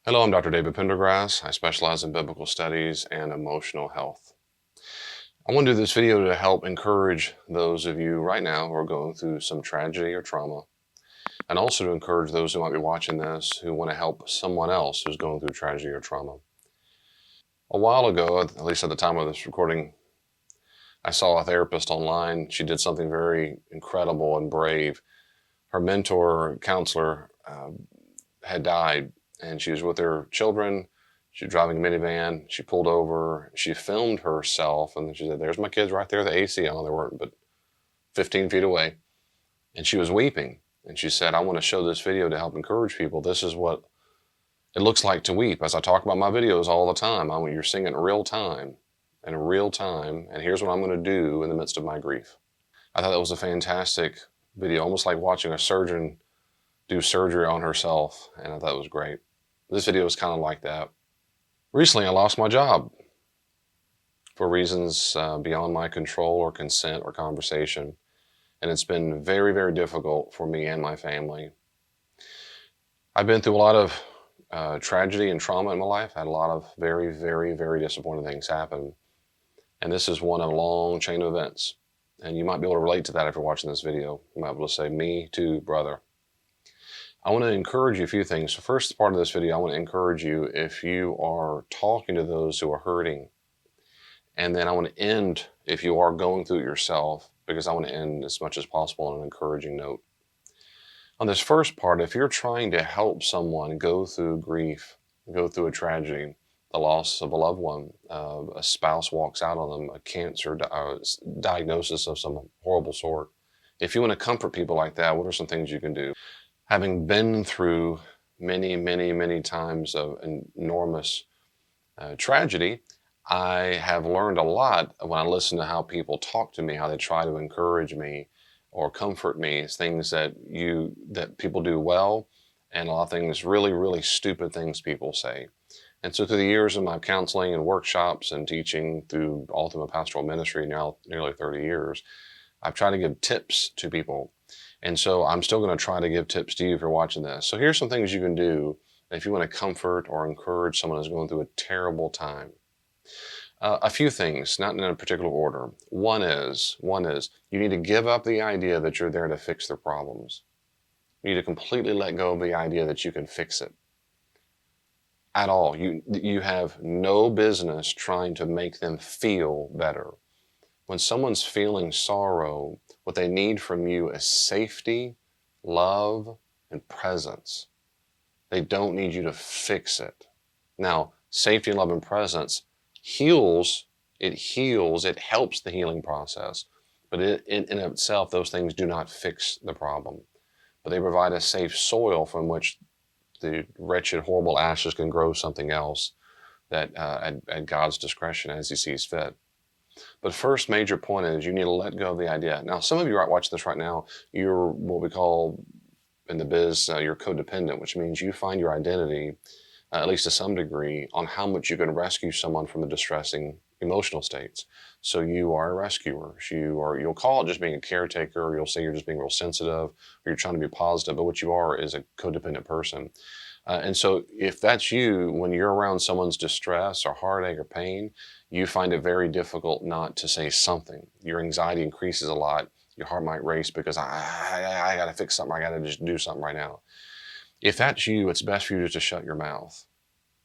Hello, I'm Dr. David Pendergrass. I specialize in biblical studies and emotional health. I want to do this video to help encourage those of you right now who are going through some tragedy or trauma, and also to encourage those who might be watching this who want to help someone else who's going through tragedy or trauma. A while ago, at least at the time of this recording, I saw a therapist online. She did something very incredible and brave. Her mentor, counselor, had died, and she was with her children. She was driving a minivan. She pulled over. She filmed herself, and she said, "There's my kids right there, the AC on. They weren't but 15 feet away." And she was weeping. And she said, "I want to show this video to help encourage people. This is what it looks like to weep." As I talk about my videos all the time, you're seeing it in real time, and here's what I'm going to do in the midst of my grief. I thought that was a fantastic video, almost like watching a surgeon do surgery on herself, and I thought it was great. This video is kind of like that. Recently, I lost my job for reasons beyond my control or consent or conversation, and it's been very, very difficult for me and my family. I've been through a lot of tragedy and trauma in my life. I had a lot of very, very, very disappointing things happen, and this is one of a long chain of events. And you might be able to relate to that if you're watching this video. You might be able to say, "Me too, brother." I want to encourage you a few things. So first part of this video, I want to encourage you if you are talking to those who are hurting. And then I want to end if you are going through it yourself, because I want to end as much as possible on an encouraging note. On this first part, if you're trying to help someone go through grief, go through a tragedy, the loss of a loved one, a spouse walks out on them, a cancer diagnosis of some horrible sort. If you want to comfort people like that, what are some things you can do? Having been through many, many, many times of enormous tragedy, I have learned a lot when I listen to how people talk to me, how they try to encourage me or comfort me. It's things that people do well, and a lot of things, really, really stupid things people say. And so through the years of my counseling and workshops and teaching all through my pastoral ministry, now nearly 30 years, I've tried to give tips to people. And so I'm still going to try to give tips to you if you're watching this. So here's some things you can do if you want to comfort or encourage someone who's going through a terrible time. A few things, not in a particular order. One is you need to give up the idea that you're there to fix their problems. You need to completely let go of the idea that you can fix it at all. You have no business trying to make them feel better. When someone's feeling sorrow, what they need from you is safety, love, and presence. They don't need you to fix it. Now, safety, love, and presence heals. It helps the healing process. But in itself, those things do not fix the problem. But they provide a safe soil from which the wretched, horrible ashes can grow something else that at God's discretion as He sees fit. But first major point is you need to let go of the idea. Now, some of you are watching this right now, you're what we call in the biz, you're codependent, which means you find your identity, at least to some degree, on how much you can rescue someone from a distressing emotional states. So you are a rescuer. You'll call it just being a caretaker, or you'll say you're just being real sensitive, or you're trying to be positive, but what you are is a codependent person. And so if that's you, when you're around someone's distress or heartache or pain, you find it very difficult not to say something. Your anxiety increases a lot. Your heart might race because I got to fix something. I got to just do something right now. If that's you, it's best for you just to shut your mouth.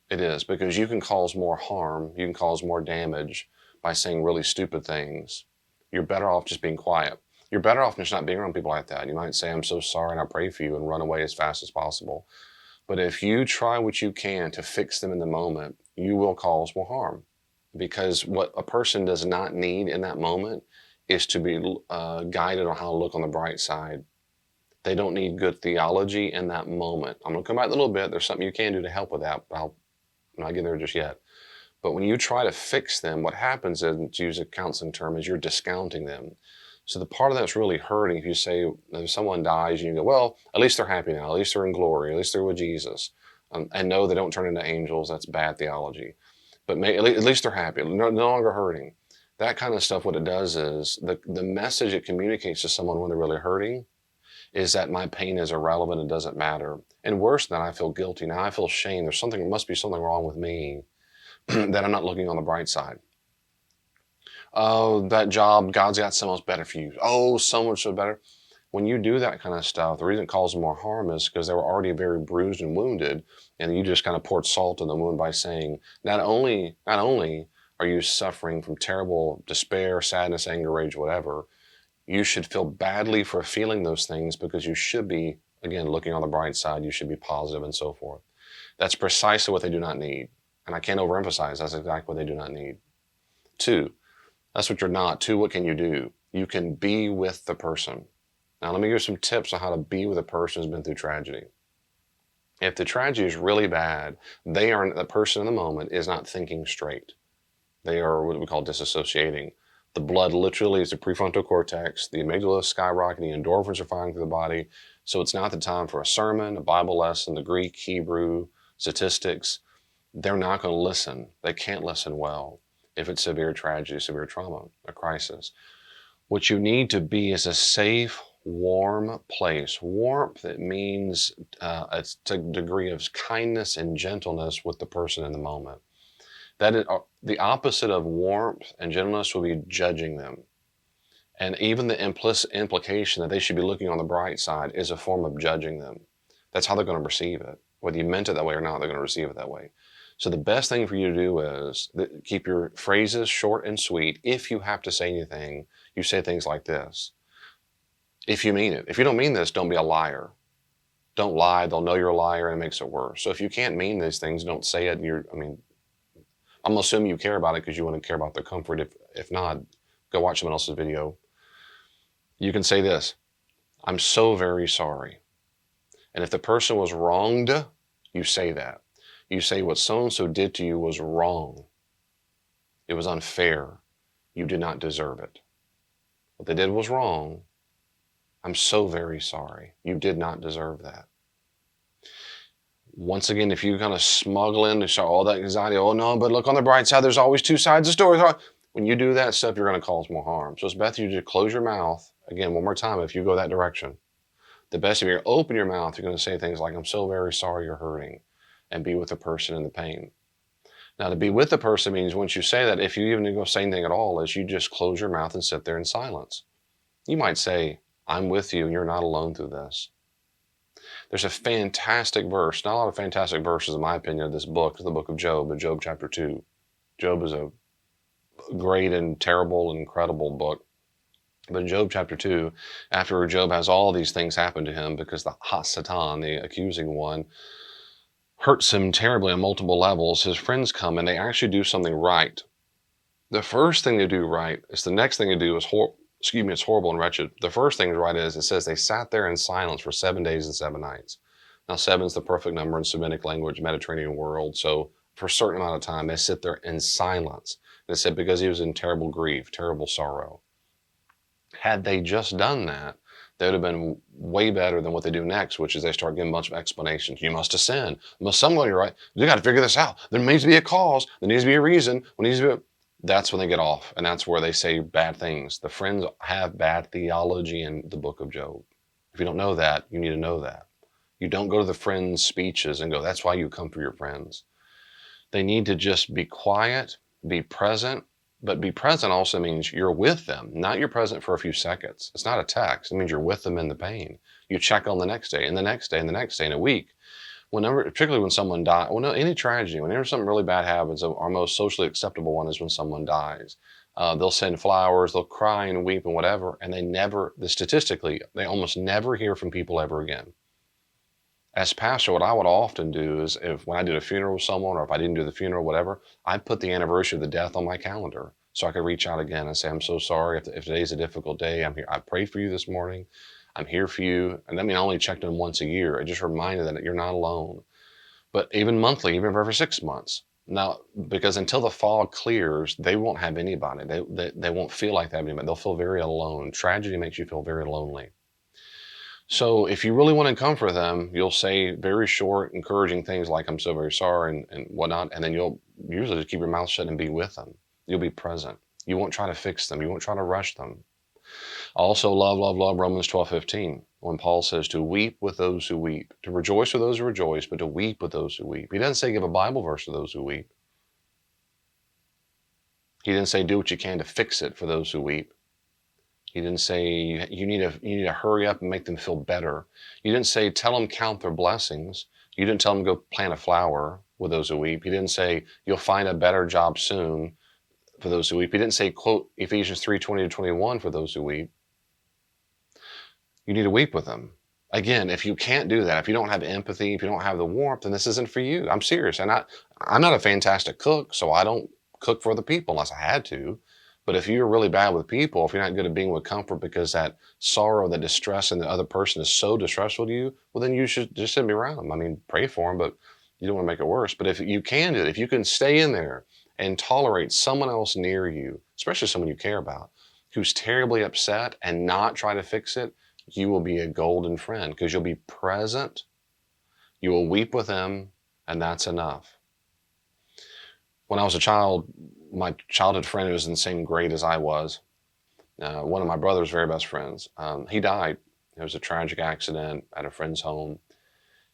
It is, because you can cause more harm. You can cause more damage by saying really stupid things. You're better off just being quiet. You're better off just not being around people like that. You might say, "I'm so sorry and I pray for you," and run away as fast as possible. But if you try what you can to fix them in the moment, you will cause more harm. Because what a person does not need in that moment is to be guided on how to look on the bright side. They don't need good theology in that moment. I'm going to come back a little bit. There's something you can do to help with that, but I'm not getting there just yet. But when you try to fix them, what happens is, to use a counseling term, is you're discounting them. So the part of that's really hurting, if you say, if someone dies, and you go, "Well, at least they're happy now. At least they're in glory. At least they're with Jesus." And no, they don't turn into angels. That's bad theology. But at least they're happy. No longer hurting. That kind of stuff, what it does is, the message it communicates to someone when they're really hurting is that my pain is irrelevant, it doesn't matter. And worse than that, I feel guilty. Now I feel shame. There must be something wrong with me that I'm not looking on the bright side. Oh, that job, God's got someone else better for you. Oh, so much so better. When you do that kind of stuff, the reason it causes more harm is because they were already very bruised and wounded, and you just kind of poured salt in the wound by saying, not only are you suffering from terrible despair, sadness, anger, rage, whatever, you should feel badly for feeling those things because you should be, again, looking on the bright side, you should be positive and so forth. That's precisely what they do not need. And I can't overemphasize, that's exactly what they do not need. 2, that's what you're not. 2, what can you do? You can be with the person. Now, let me give you some tips on how to be with a person who's been through tragedy. If the tragedy is really bad, the person in the moment is not thinking straight. They are what we call disassociating. The blood literally is the prefrontal cortex, the amygdala is skyrocketing, endorphins are firing through the body. So it's not the time for a sermon, a Bible lesson, the Greek, Hebrew, statistics. They're not going to listen. They can't listen well if it's severe tragedy, severe trauma, a crisis. What you need to be is a safe, warm place. Warmth, it means a degree of kindness and gentleness with the person in the moment. That is, the opposite of warmth and gentleness will be judging them. And even the implicit implication that they should be looking on the bright side is a form of judging them. That's how they're going to receive it. Whether you meant it that way or not, they're going to receive it that way. So the best thing for you to do is keep your phrases short and sweet. If you have to say anything, you say things like this. If you mean it. If you don't mean this, don't be a liar. Don't lie. They'll know you're a liar and it makes it worse. So if you can't mean these things, don't say it. I'm assuming you care about it because you want to care about their comfort. If not, go watch someone else's video. You can say this, I'm so very sorry. And if the person was wronged, you say that. You say what so-and-so did to you was wrong. It was unfair. You did not deserve it. What they did was wrong. I'm so very sorry. You did not deserve that. Once again, if you kind of smuggle in and show all that anxiety, oh no, but look on the bright side, there's always 2 sides of stories. When you do that stuff, you're going to cause more harm. So it's best you just close your mouth. Again, one more time, if you go that direction. The best if you open your mouth, you're going to say things like, I'm so very sorry you're hurting, and be with the person in the pain. Now, to be with the person means once you say that, if you even go say anything at all, is you just close your mouth and sit there in silence. You might say, I'm with you and you're not alone through this. There's a fantastic verse, not a lot of fantastic verses in my opinion of this book, the book of Job, but Job chapter 2. Job is a great and terrible and incredible book. But in Job chapter 2, after Job has all these things happen to him because the Satan, the accusing one, hurts him terribly on multiple levels, his friends come and they actually do something right. The first thing they do right is the next thing they do is it's horrible and wretched. The first thing right is it says they sat there in silence for 7 days and 7 nights. Now 7 is the perfect number in Semitic language, Mediterranean world. So for a certain amount of time, they sit there in silence. And it said because he was in terrible grief, terrible sorrow. Had they just done that, they would have been way better than what they do next, which is they start giving a bunch of explanations. You must have sinned. Somebody, right? You got to figure this out. There needs to be a cause. There needs to be a reason. That's when they get off, and that's where they say bad things. The friends have bad theology in the book of Job. If you don't know that, you need to know that. You don't go to the friends' speeches and go, that's why you come for your friends. They need to just be quiet, be present, but be present also means you're with them, not you're present for a few seconds. It's not a text. It means you're with them in the pain. You check on the next day, and the next day, and the next day, in a week. Particularly when someone dies, any tragedy, whenever something really bad happens, our most socially acceptable one is when someone dies. They'll send flowers, they'll cry and weep and whatever, and statistically, they almost never hear from people ever again. As pastor, what I would often do is when I did a funeral with someone, or if I didn't do the funeral, whatever, I put the anniversary of the death on my calendar so I could reach out again and say, I'm so sorry if today's a difficult day. I'm here. I prayed for you this morning. I'm here for you. And I only checked in once a year. It just reminded them that you're not alone. But even monthly, even for every 6 months. Now, because until the fog clears, they won't have anybody. They won't feel like they have anybody. They'll feel very alone. Tragedy makes you feel very lonely. So if you really want to comfort them, you'll say very short, encouraging things like, I'm so very sorry and whatnot. And then you'll usually just keep your mouth shut and be with them. You'll be present. You won't try to fix them. You won't try to rush them. I also love Romans 12:15. when Paul says to weep with those who weep, to rejoice with those who rejoice, but to weep with those who weep. He doesn't say give a Bible verse to those who weep. He didn't say do what you can to fix it for those who weep. He didn't say you need to hurry up and make them feel better. You didn't say tell them count their blessings. You didn't tell them go plant a flower with those who weep. He didn't say you'll find a better job soon for those who weep. He didn't say quote Ephesians 3:20-21 for those who weep. You need to weep with them. Again, if you can't do that, if you don't have empathy, if you don't have the warmth, then this isn't for you. I'm serious. And I'm not a fantastic cook, so I don't cook for other people unless I had to. But if you're really bad with people, if you're not good at being with comfort because that sorrow, that distress in the other person is so distressful to you, well, then you should just sit around them. I mean, pray for them, but you don't want to make it worse. But if you can do it, if you can stay in there and tolerate someone else near you, especially someone you care about, who's terribly upset and not try to fix it, you will be a golden friend because you'll be present, you will weep with them, and that's enough. When I was a child, my childhood friend who was in the same grade as I was, one of my brother's very best friends, he died. It was a tragic accident at a friend's home.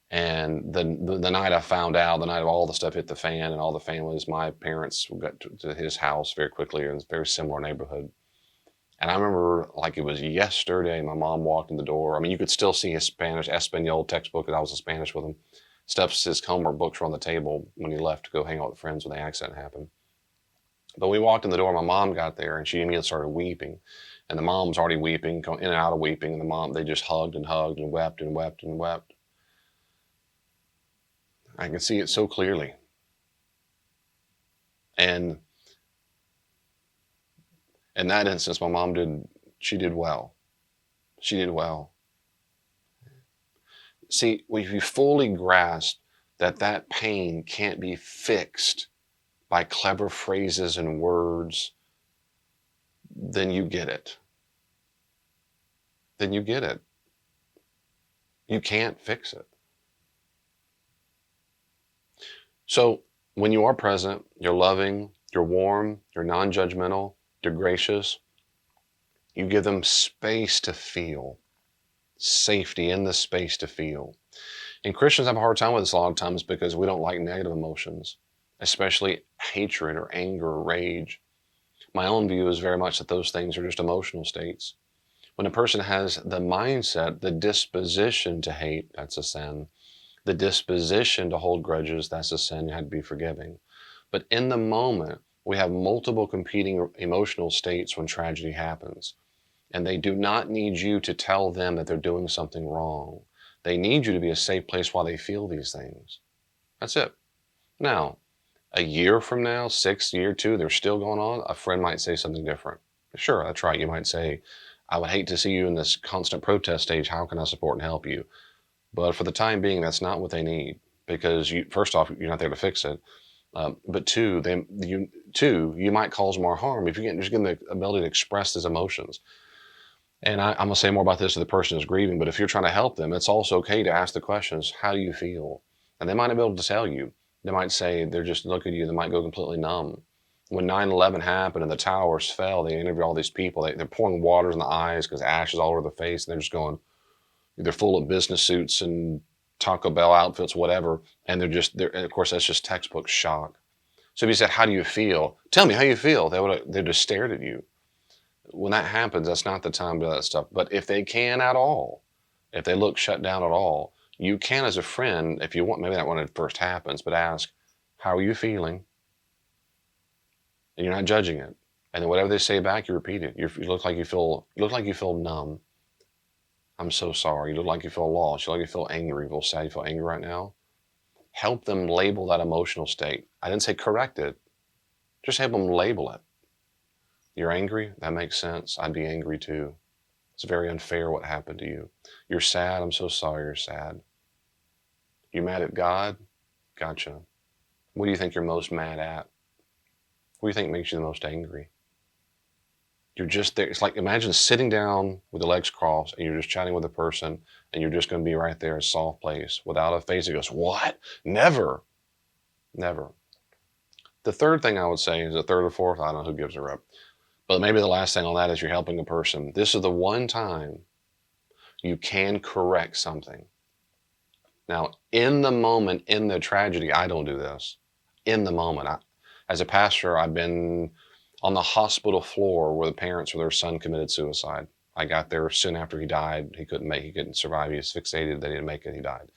And the night I found out, the night of all the stuff hit the fan and all the families, my parents got to his house very quickly. It was a very similar neighborhood. And I remember like it was yesterday, my mom walked in the door. I mean, you could still see his Spanish Espanol textbook because I was in Spanish with him. Stuff, his homework books were on the table when he left to go hang out with friends when the accident happened. But we walked in the door, my mom got there and she immediately started weeping. And the mom was already weeping, going in and out of weeping. And the mom, they just hugged and hugged and wept and wept and wept. I can see it so clearly. And in that instance, my mom she did well. She did well. See, if you fully grasp that pain can't be fixed by clever phrases and words, then you get it. Then you get it. You can't fix it. So when you are present, you're loving, you're warm, you're non-judgmental, you're gracious, you give them space to feel, safety in the space to feel. And Christians have a hard time with this a lot of times because we don't like negative emotions, especially hatred or anger or rage. My own view is very much that those things are just emotional states. When a person has the mindset, the disposition to hate, that's a sin. The disposition to hold grudges, that's a sin, you had to be forgiving. But in the moment, we have multiple competing emotional states when tragedy happens. And they do not need you to tell them that they're doing something wrong. They need you to be a safe place while they feel these things. That's it. Now, a year from now, 6 year, 2, they're still going on, a friend might say something different. Sure, that's right. You might say, I would hate to see you in this constant protest stage. How can I support and help you? But for the time being, that's not what they need because first off, you're not there to fix it. But two, you might cause more harm if you can't just give them the ability to express these emotions. And I'm going to say more about this to the person who's grieving, but if you're trying to help them, it's also okay to ask the questions, how do you feel? And they might not be able to tell you. They might say, they're just look at you, they might go completely numb. When 9/11 happened and the towers fell, they interviewed all these people. They're pouring waters in the eyes because ash is all over the face, and they're just going, they're full of business suits and Taco Bell outfits, whatever. And of course, that's just textbook shock. So if you said, how do you feel? Tell me how you feel. They just stared at you. When that happens, that's not the time to do that stuff. But if they can at all, if they look shut down at all, you can as a friend, if you want, maybe not when it first happens, but ask, how are you feeling? And you're not judging it. And then whatever they say back, you repeat it. You look like you feel numb. I'm so sorry. You look like you feel lost. You look like you feel angry. You feel sad. You feel angry right now. Help them label that emotional state. I didn't say correct it. Just help them label it. You're angry? That makes sense. I'd be angry too. It's very unfair what happened to you. You're sad? I'm so sorry you're sad. You mad at God? Gotcha. What do you think you're most mad at? What do you think makes you the most angry? You're just there. It's like, imagine sitting down with the legs crossed and you're just chatting with a person and you're just going to be right there, a soft place without a face that goes, what? Never. Never. The third thing I would say is the third or fourth, I don't know who gives a rep. But maybe the last thing on that is you're helping a person. This is the one time You can correct something. Now, in the moment, in the tragedy, I don't do this. In the moment, as a pastor, I've been on the hospital floor where the parents of their son committed suicide. I got there soon after he died. He couldn't survive. He was fixated. They didn't make it. He died.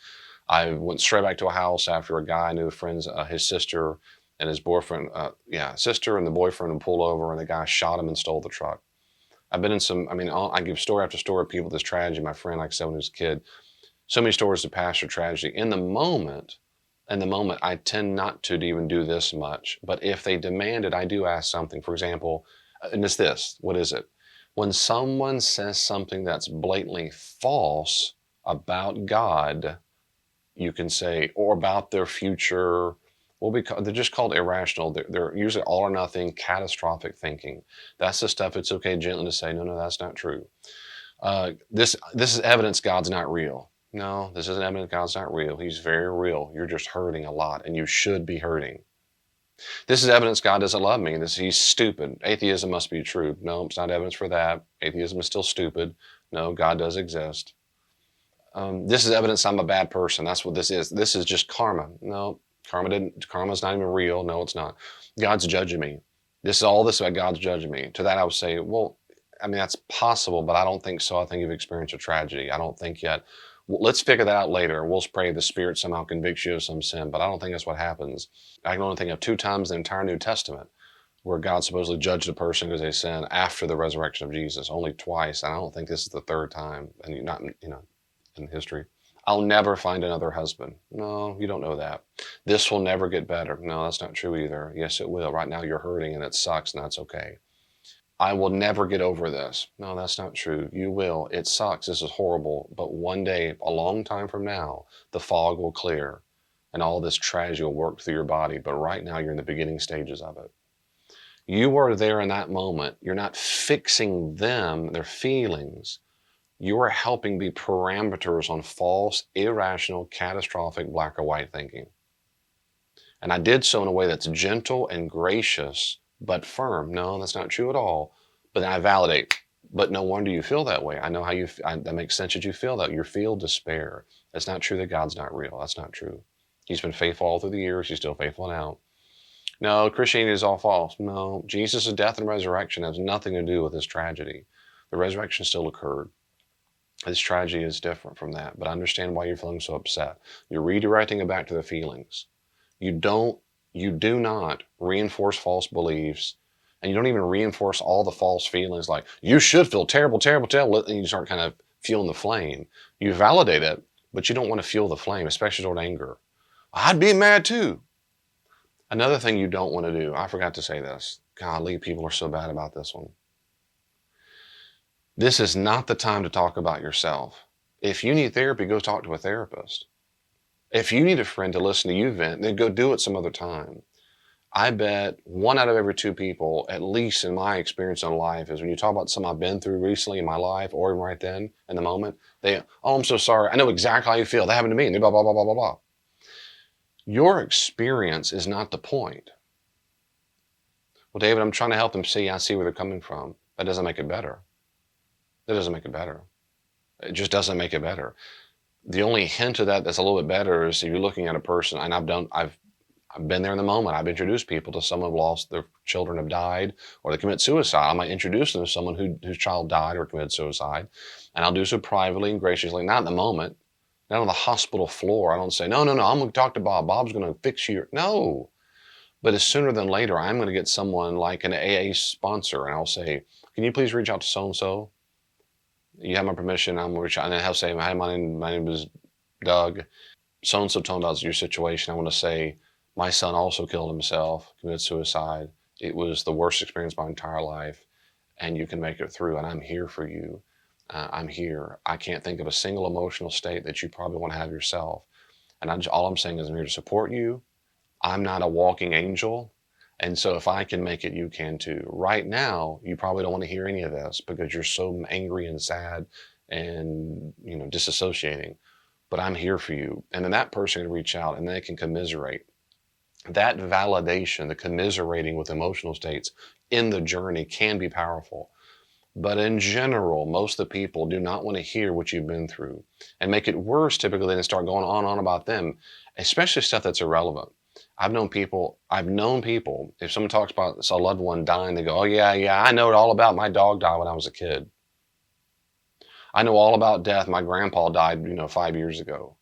I went straight back to a house after a guy I knew, friends, his sister and his boyfriend, sister and the boyfriend would pull over and the guy shot him and stole the truck. I've been in some, I give story after story of people, this tragedy. My friend, like I said, when he was a kid, so many stories of pastor tragedy. In the moment, I tend not to even do this much. But if they demand it, I do ask something. For example, and it's this, what is it? When someone says something that's blatantly false about God, you can say, or about their future, they're just called irrational. They're usually all or nothing, catastrophic thinking. That's the stuff it's okay gently to say, no, that's not true. This is evidence God's not real. No, this isn't evidence God's not real. He's very real. You're just hurting a lot, and you should be hurting. This is evidence God doesn't love me. He's stupid. Atheism must be true. No, it's not evidence for that. Atheism is still stupid. No, God does exist. This is evidence I'm a bad person. That's what this is. This is just karma. No, karma's not even real. No, it's not. God's judging me. This is all this about God's judging me. To that I would say, well, that's possible, but I don't think so. I think you've experienced a tragedy. I don't think yet. Let's figure that out later. We'll pray the Spirit somehow convicts you of some sin, but I don't think that's what happens. I can only think of 2 times in the entire New Testament where God supposedly judged a person because they sinned after the resurrection of Jesus. Only twice. And I don't think this is the 3rd time, and not in history. I'll never find another husband. No, you don't know that. This will never get better. No, that's not true either. Yes, it will. Right now you're hurting and it sucks, and that's okay. I will never get over this. No, that's not true. You will. It sucks. This is horrible. But one day, a long time from now, the fog will clear and all this tragedy will work through your body. But right now, you're in the beginning stages of it. You are there in that moment. You're not fixing them, their feelings. You are helping be parameters on false, irrational, catastrophic black or white thinking. And I did so in a way that's gentle and gracious, but firm. No, that's not true at all. But then I validate. But no wonder you feel that way. I know how that makes sense that you feel that. You feel despair. It's not true that God's not real. That's not true. He's been faithful all through the years. He's still faithful now. No, Christianity is all false. No, Jesus' death and resurrection has nothing to do with this tragedy. The resurrection still occurred. This tragedy is different from that. But I understand why you're feeling so upset. You're redirecting it back to the feelings. You do not reinforce false beliefs, and you don't even reinforce all the false feelings like, you should feel terrible, terrible, terrible, and you start kind of fueling the flame. You validate it, but you don't want to fuel the flame, especially toward anger. I'd be mad too. Another thing you don't want to do, I forgot to say this. Golly, people are so bad about this one. This is not the time to talk about yourself. If you need therapy, go talk to a therapist. If you need a friend to listen to you vent, then go do it some other time. I bet 1 out of every 2 people, at least in my experience in life, is when you talk about something I've been through recently in my life, or even right then, in the moment, oh, I'm so sorry. I know exactly how you feel. That happened to me. And blah, blah, blah, blah, blah, blah. Your experience is not the point. Well, David, I'm trying to help them see. I see where they're coming from. That doesn't make it better. That doesn't make it better. It just doesn't make it better. The only hint of that that's a little bit better is if you're looking at a person, and I've been there in the moment. I've introduced people to someone who lost their children, have died, or they commit suicide. I might introduce them to someone whose child died or committed suicide, and I'll do so privately and graciously, not in the moment, not on the hospital floor. I don't say, no, I'm going to talk to Bob. Bob's going to fix you. No. But as sooner than later, I'm going to get someone like an AA sponsor, and I'll say, can you please reach out to so-and-so? You have my permission. I'm going to reach out. And then I'll say, hi, my name is Doug. So-and-so told me about your situation. I want to say, my son also killed himself, committed suicide. It was the worst experience of my entire life, and you can make it through, and I'm here for you. I'm here. I can't think of a single emotional state that you probably want to have yourself. And all I'm saying is I'm here to support you. I'm not a walking angel. And so if I can make it, you can too. Right now, you probably don't want to hear any of this because you're so angry and sad and, disassociating. But I'm here for you. And then that person can reach out and they can commiserate. That validation, the commiserating with emotional states in the journey can be powerful. But in general, most of the people do not want to hear what you've been through and make it worse typically than start going on and on about them, especially stuff that's irrelevant. I've known people, if someone talks about a loved one dying, they go, oh, yeah, yeah, I know it all about my dog died when I was a kid. I know all about death. My grandpa died, 5 years ago.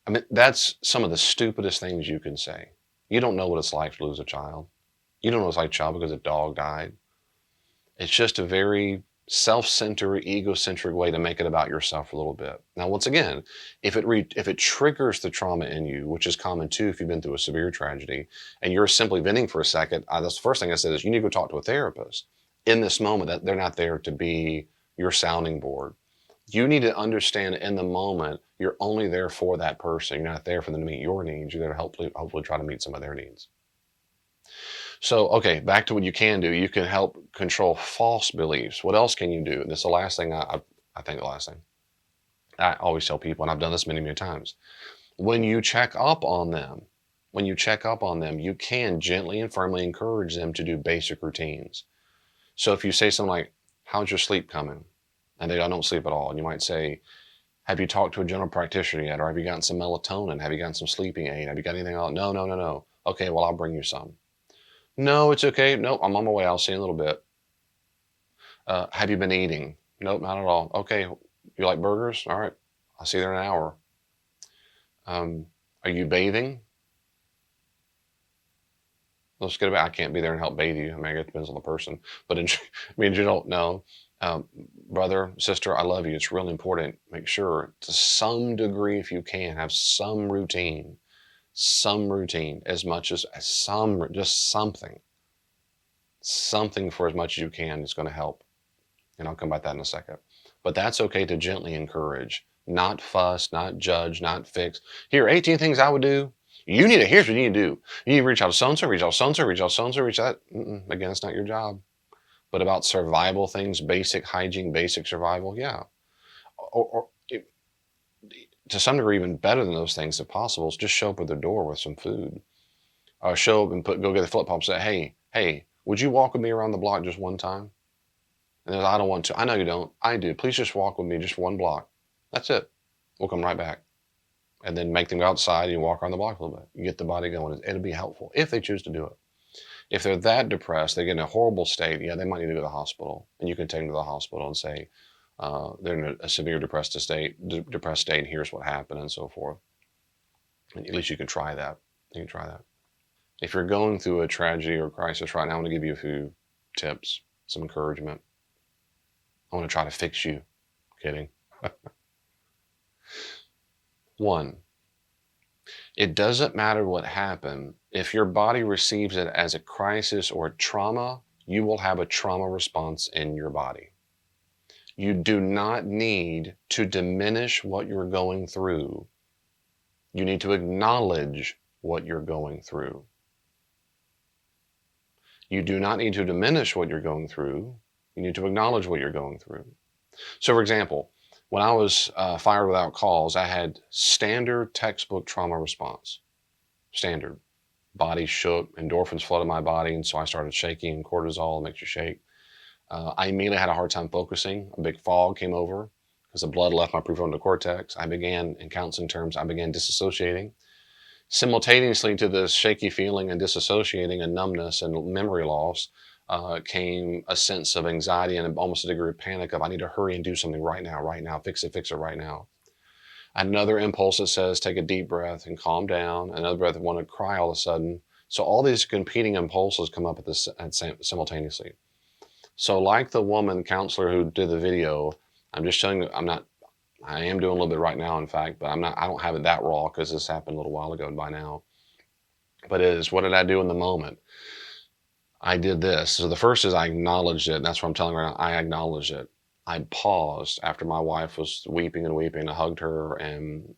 I mean, that's some of the stupidest things you can say. You don't know what it's like to lose a child. You don't know what it's like a child because a dog died. It's just a very self-centered, egocentric way to make it about yourself a little bit. Now, once again, if it triggers the trauma in you, which is common too if you've been through a severe tragedy, and you're simply venting for a second, that's the first thing I said is you need to go talk to a therapist. In this moment, that they're not there to be your sounding board. You need to understand in the moment you're only there for that person. You're not there for them to meet your needs. You're there to hopefully try to meet some of their needs. So, okay, back to what you can do. You can help control false beliefs. What else can you do? This is the last thing I think the last thing. I always tell people, and I've done this many, many times. When you check up on them, you can gently and firmly encourage them to do basic routines. So if you say something like, how's your sleep coming? And they don't sleep at all. And you might say, have you talked to a general practitioner yet? Or have you gotten some melatonin? Have you gotten some sleeping aid? Have you got anything else? No, no, no, no. Okay, well, I'll bring you some. No, it's okay. Nope, I'm on my way. I'll see you in a little bit. Have you been eating? Nope, not at all. Okay, you like burgers? All right, I'll see you there in an hour. Are you bathing? Let's get about. I can't be there and help bathe you. I mean, I guess it depends on the person. But you don't know. Brother, sister, I love you. It's really important. Make sure to some degree, if you can, have some routine as much as just something for as much as you can is going to help. And I'll come back to that in a second. But that's okay to gently encourage, not fuss, not judge, not fix. Here, 18 things I would do. Here's what you need to do. You need to reach out to so-and-so, reach out to so-and-so, reach out to so-and-so, reach out. Again, it's not your job. But about survival things, basic hygiene, basic survival, yeah. Or to some degree, even better than those things, if possible, is just show up at their door with some food. Show up and go get the flip pop and say, hey, would you walk with me around the block just one time? And then, I don't want to. I know you don't. I do. Please just walk with me just one block. That's it. We'll come right back. And then make them go outside and walk around the block a little bit. You get the body going. It'll be helpful if they choose to do it. If they're that depressed, they get in a horrible state, yeah, they might need to go to the hospital. And you can take them to the hospital and say, they're in a severe depressed state, and here's what happened, and so forth. And at least you can try that. If you're going through a tragedy or crisis right now, I want to give you a few tips, some encouragement. I want to try to fix you. Kidding. 1, it doesn't matter what happened. If your body receives it as a crisis or a trauma, you will have a trauma response in your body. You do not need to diminish what you're going through. You need to acknowledge what you're going through. You do not need to diminish what you're going through. You need to acknowledge what you're going through. So, for example, when I was fired without cause, I had standard textbook trauma response. Standard. Body shook, endorphins flooded my body, and so I started shaking. Cortisol makes you shake. I immediately had a hard time focusing. A big fog came over because the blood left my prefrontal cortex. I began, in counseling terms, disassociating. Simultaneously to this shaky feeling and disassociating and numbness and memory loss came a sense of anxiety and almost a degree of panic of I need to hurry and do something right now, fix it right now. Another impulse that says take a deep breath and calm down. Another breath that want to cry all of a sudden. So all these competing impulses come up simultaneously. So like the woman counselor who did the video, I'm just showing you, I am doing a little bit right now, in fact, but I don't have it that raw because this happened a little while ago by now. But it is, what did I do in the moment? I did this. So the first is I acknowledged it. That's what I'm telling you right now. I acknowledged it. I paused after my wife was weeping and weeping. I hugged her and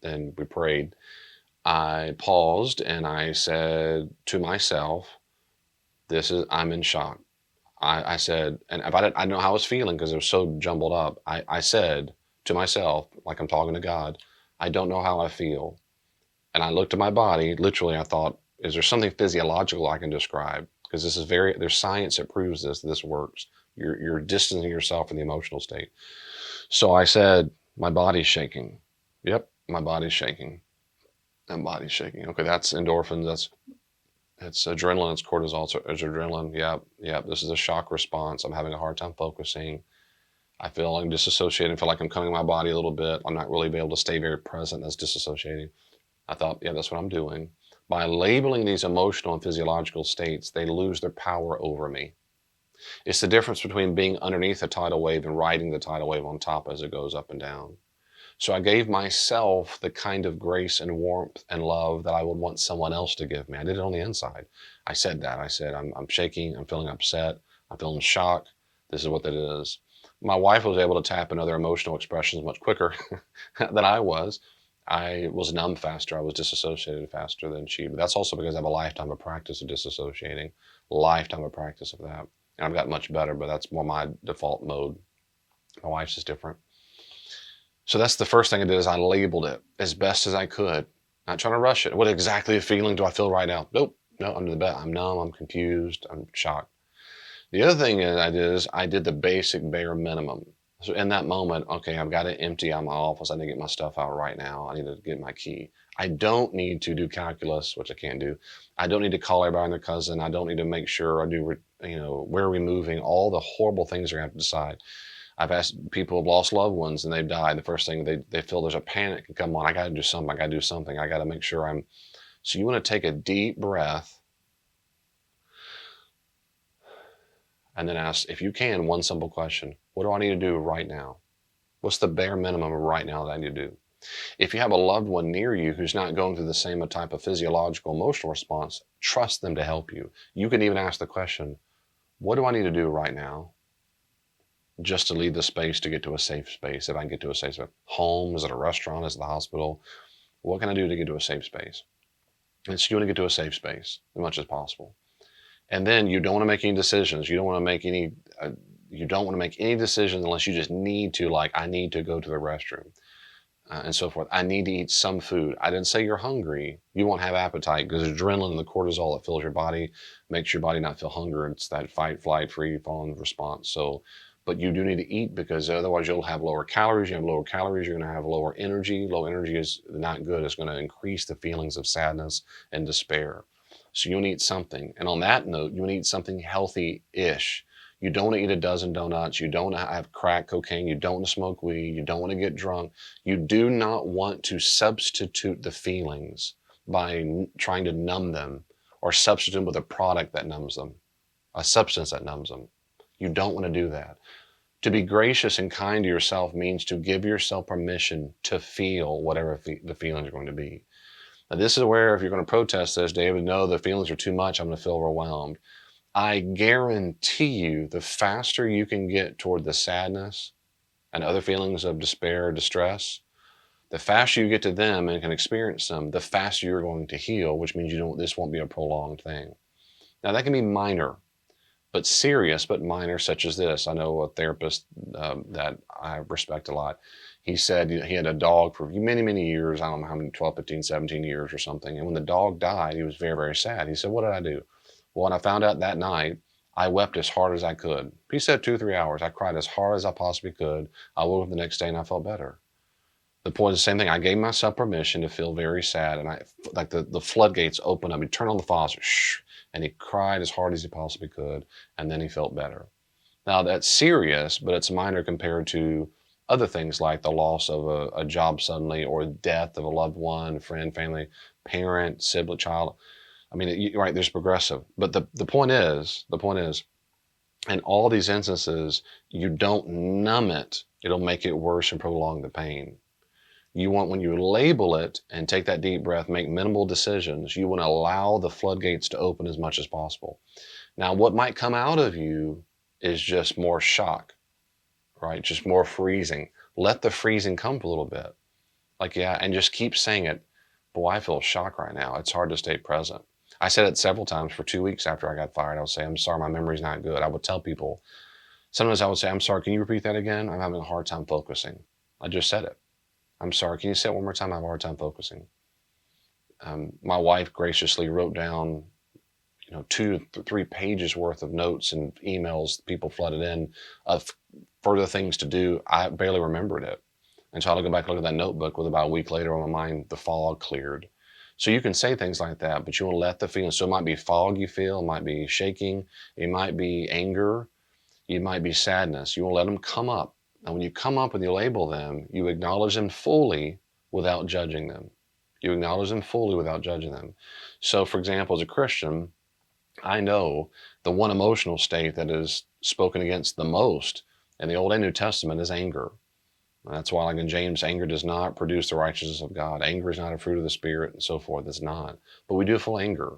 then we prayed. I paused and I said to myself, I'm in shock. I said, and if I didn't know how I was feeling because it was so jumbled up. I said to myself, like I'm talking to God, I don't know how I feel. And I looked at my body, literally I thought, is there something physiological I can describe? Because there's science that proves this works. You're distancing yourself from the emotional state. So I said, my body's shaking. Yep, my body's shaking. My body's shaking. Okay, that's endorphins. It's adrenaline. It's cortisol. It's adrenaline. Yep, yep. This is a shock response. I'm having a hard time focusing. I feel like I'm disassociating. I feel like I'm coming my body a little bit. I'm not really able to stay very present. That's disassociating. I thought, yeah, that's what I'm doing. By labeling these emotional and physiological states, they lose their power over me. It's the difference between being underneath a tidal wave and riding the tidal wave on top as it goes up and down. So I gave myself the kind of grace and warmth and love that I would want someone else to give me. I did it on the inside. I said that. I said, I'm shaking. I'm feeling upset. I'm feeling shock. This is what that is. My wife was able to tap into other emotional expressions much quicker than I was. I was numb faster. I was disassociated faster than she. But that's also because I have a lifetime of practice of disassociating, lifetime of practice of that. And I've got much better, but that's more my default mode. My wife's is different. So that's the first thing I did is I labeled it as best as I could. Not trying to rush it. What exactly a feeling do I feel right now? Nope. No, I'm in the bed. I'm numb. I'm confused. I'm shocked. The other thing is I did the basic bare minimum. So in that moment, okay, I've got to empty out my office. I need to get my stuff out right now. I need to get my key. I don't need to do calculus, which I can't do. I don't need to call everybody and their cousin. I don't need to make sure I do, where are we moving? All the horrible things they're going to have to decide. I've asked people who've lost loved ones and they've died. The first thing they feel there's a panic. Come on, I got to do something. I got to do something. I got to make sure I'm. So you want to take a deep breath and then ask, if you can, one simple question. What do I need to do right now? What's the bare minimum right now that I need to do? If you have a loved one near you who's not going through the same type of physiological emotional response, trust them to help you. You can even ask the question, what do I need to do right now just to leave the space to get to a safe space? If I can get to a safe space. Home, is it a restaurant, is it the hospital? What can I do to get to a safe space? And so you want to get to a safe space as much as possible. And then you don't want to make any decisions. You don't want to make any decisions unless you just need to, like, I need to go to the restroom and so forth. I need to eat some food. I didn't say you're hungry. You won't have appetite because adrenaline and the cortisol that fills your body makes your body not feel hunger. It's that fight, flight, free, falling response. So, but you do need to eat because otherwise you'll have lower calories. You have lower calories, you're going to have lower energy. Low energy is not good. It's going to increase the feelings of sadness and despair. So you want to eat something. And on that note, you want to eat something healthy-ish. You don't want to eat a dozen donuts. You don't want to have crack cocaine. You don't want to smoke weed. You don't want to get drunk. You do not want to substitute the feelings by trying to numb them or substitute them with a product that numbs them, a substance that numbs them. You don't want to do that. To be gracious and kind to yourself means to give yourself permission to feel whatever the feelings are going to be. Now, this is where if you're going to protest this, David, no, the feelings are too much, I'm going to feel overwhelmed. I guarantee you the faster you can get toward the sadness and other feelings of despair or distress, the faster you get to them and can experience them, the faster you're going to heal, which means this won't be a prolonged thing. Now, that can be minor, but serious, but minor, such as this. I know a therapist that I respect a lot. He said he had a dog for many, many years. I don't know how many, 12, 15, 17 years or something. And when the dog died, he was very, very sad. He said, what did I do? Well, when I found out that night, I wept as hard as I could. He said 2 or 3 hours. I cried as hard as I possibly could. I woke up the next day and I felt better. The point is the same thing. I gave myself permission to feel very sad. And like the floodgates opened up. He turned on the faucet, shh, and he cried as hard as he possibly could. And then he felt better. Now, that's serious, but it's minor compared to other things like the loss of a job suddenly or death of a loved one, friend, family, parent, sibling, child. I mean, right, there's progressive. But the point is, in all these instances, you don't numb it. It'll make it worse and prolong the pain. You want, when you label it and take that deep breath, make minimal decisions, you want to allow the floodgates to open as much as possible. Now, what might come out of you is just more shock, right? Just more freezing. Let the freezing come for a little bit. Like, yeah, and just keep saying it. Boy, I feel shock right now. It's hard to stay present. I said it several times for 2 weeks after I got fired. I would say, I'm sorry, my memory's not good. I would tell people, sometimes I would say, I'm sorry, can you repeat that again? I'm having a hard time focusing. I just said it. I'm sorry, can you say it one more time? I have a hard time focusing. My wife graciously wrote down, 2 to 3 pages worth of notes and emails people flooded in of further things to do. I barely remembered it until I had to go back and look at that notebook. With about a week later on my mind, the fog cleared. So you can say things like that, but you want to let the feeling. So it might be fog you feel, it might be shaking, it might be anger, it might be sadness. You want to let them come up. And when you come up and you label them, you acknowledge them fully without judging them. You acknowledge them fully without judging them. So, for example, as a Christian, I know the one emotional state that is spoken against the most in the Old and New Testament is anger. That's why, like in James, anger does not produce the righteousness of God. Anger is not a fruit of the Spirit, and so forth. It's not. But we do feel anger.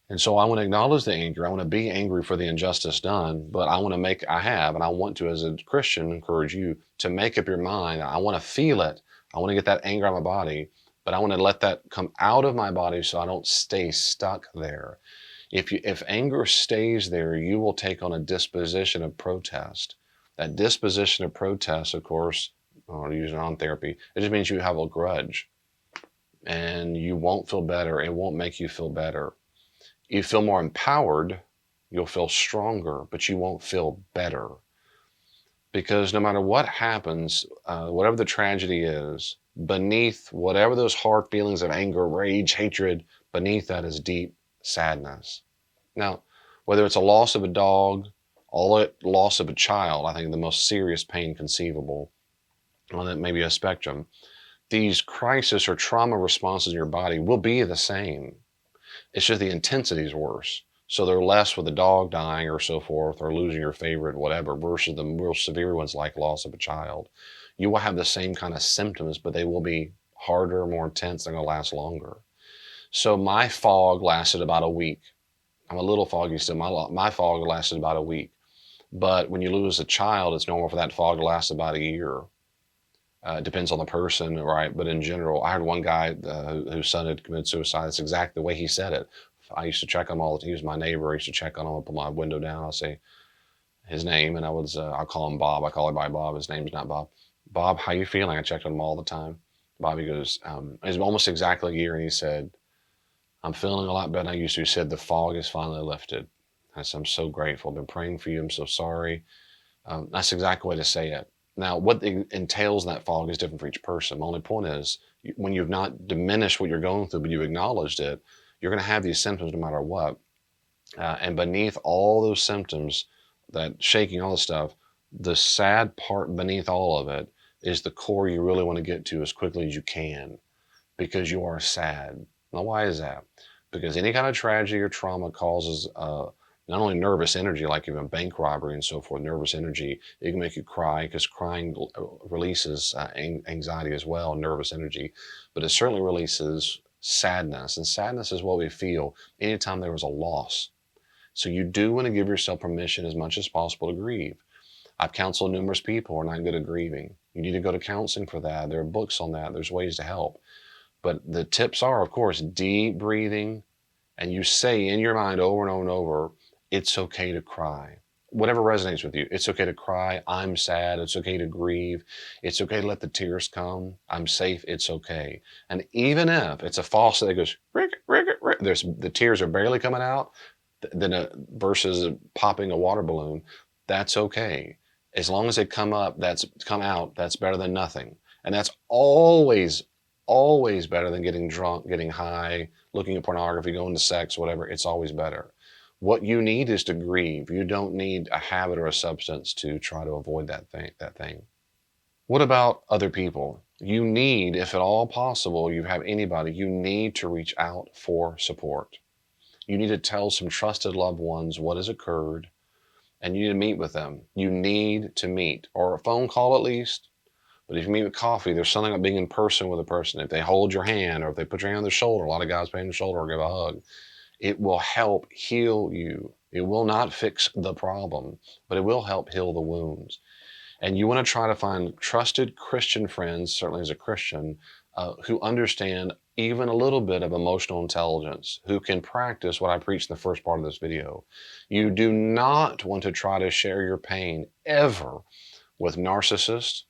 And so I want to acknowledge the anger. I want to be angry for the injustice done, but I want to and I want to, as a Christian, encourage you to make up your mind. I want to feel it. I want to get that anger out of my body, but I want to let that come out of my body so I don't stay stuck there. If anger stays there, you will take on a disposition of protest. That disposition of protest, of course, or using on therapy, it just means you have a grudge and you won't feel better. It won't make you feel better. You feel more empowered, you'll feel stronger, but you won't feel better. Because no matter what happens, whatever the tragedy is, beneath whatever those hard feelings of anger, rage, hatred, beneath that is deep sadness. Now, whether it's a loss of a dog, or loss of a child, I think the most serious pain conceivable, on that maybe a spectrum, these crisis or trauma responses in your body will be the same. It's just the intensity is worse. So they're less with a dog dying or so forth, or losing your favorite, whatever, versus the real severe ones like loss of a child. You will have the same kind of symptoms, but they will be harder, more intense, they're going to last longer. So my fog lasted about a week. I'm a little foggy still. My fog lasted about a week. But when you lose a child, it's normal for that fog to last about a year. It depends on the person, right? But in general, I had one guy whose son had committed suicide. That's exactly the way he said it. I used to check on him all the time. He was my neighbor. I used to check on him. I'll put my window down. I'll say his name, and I'll call him Bob. I call him by Bob. His name's not Bob. Bob, how you feeling? I checked on him all the time. Bobby goes, it's almost exactly a year, and he said, I'm feeling a lot better than I used to. He said, the fog is finally lifted. I said, I'm so grateful. I've been praying for you. I'm so sorry. That's exactly the way to say it. Now, what entails in that fog is different for each person. My only point is, when you've not diminished what you're going through, but you've acknowledged it, you're going to have these symptoms no matter what. And beneath all those symptoms, that shaking, all the stuff, the sad part beneath all of it is the core you really want to get to as quickly as you can, because you are sad. Now, why is that? Because any kind of tragedy or trauma causes not only nervous energy, like even bank robbery and so forth, nervous energy, it can make you cry, because crying releases anxiety as well, nervous energy, but it certainly releases sadness. And sadness is what we feel anytime there was a loss. So you do want to give yourself permission as much as possible to grieve. I've counseled numerous people who are not good at grieving. You need to go to counseling for that. There are books on that. There's ways to help. But the tips are, of course, deep breathing, and you say in your mind over and over and over, it's okay to cry. Whatever resonates with you. It's okay to cry. I'm sad. It's okay to grieve. It's okay to let the tears come. I'm safe. It's okay. And even if it's a faucet that goes, rick, rick, rick, the tears are barely coming out, versus popping a water balloon, that's okay. As long as they come out, that's better than nothing. And that's always better than getting drunk, getting high, looking at pornography, going to sex, whatever. It's always better. What you need is to grieve. You don't need a habit or a substance to try to avoid that thing. What about other people? You need, if at all possible, you have anybody, you need to reach out for support. You need to tell some trusted loved ones what has occurred, and you need to meet with them. You need to meet, or a phone call at least. But if you meet with coffee, there's something about being in person with a person. If they hold your hand, or if they put your hand on their shoulder, a lot of guys put on the shoulder or give a hug, it will help heal you. It will not fix the problem, but it will help heal the wounds. And you want to try to find trusted Christian friends, certainly as a Christian, who understand even a little bit of emotional intelligence, who can practice what I preached in the first part of this video. You do not want to try to share your pain ever with narcissists,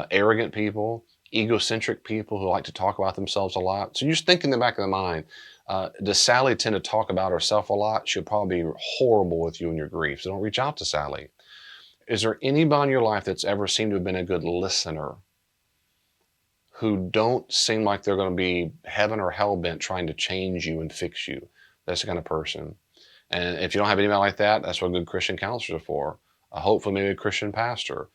arrogant people, egocentric people who like to talk about themselves a lot. So you just think in the back of the mind, does Sally tend to talk about herself a lot? She'll probably be horrible with you in your grief. So don't reach out to Sally. Is there anybody in your life that's ever seemed to have been a good listener who don't seem like they're going to be heaven or hell bent trying to change you and fix you? That's the kind of person. And if you don't have anybody like that, that's what good Christian counselors are for. Hopefully, maybe a Christian pastor.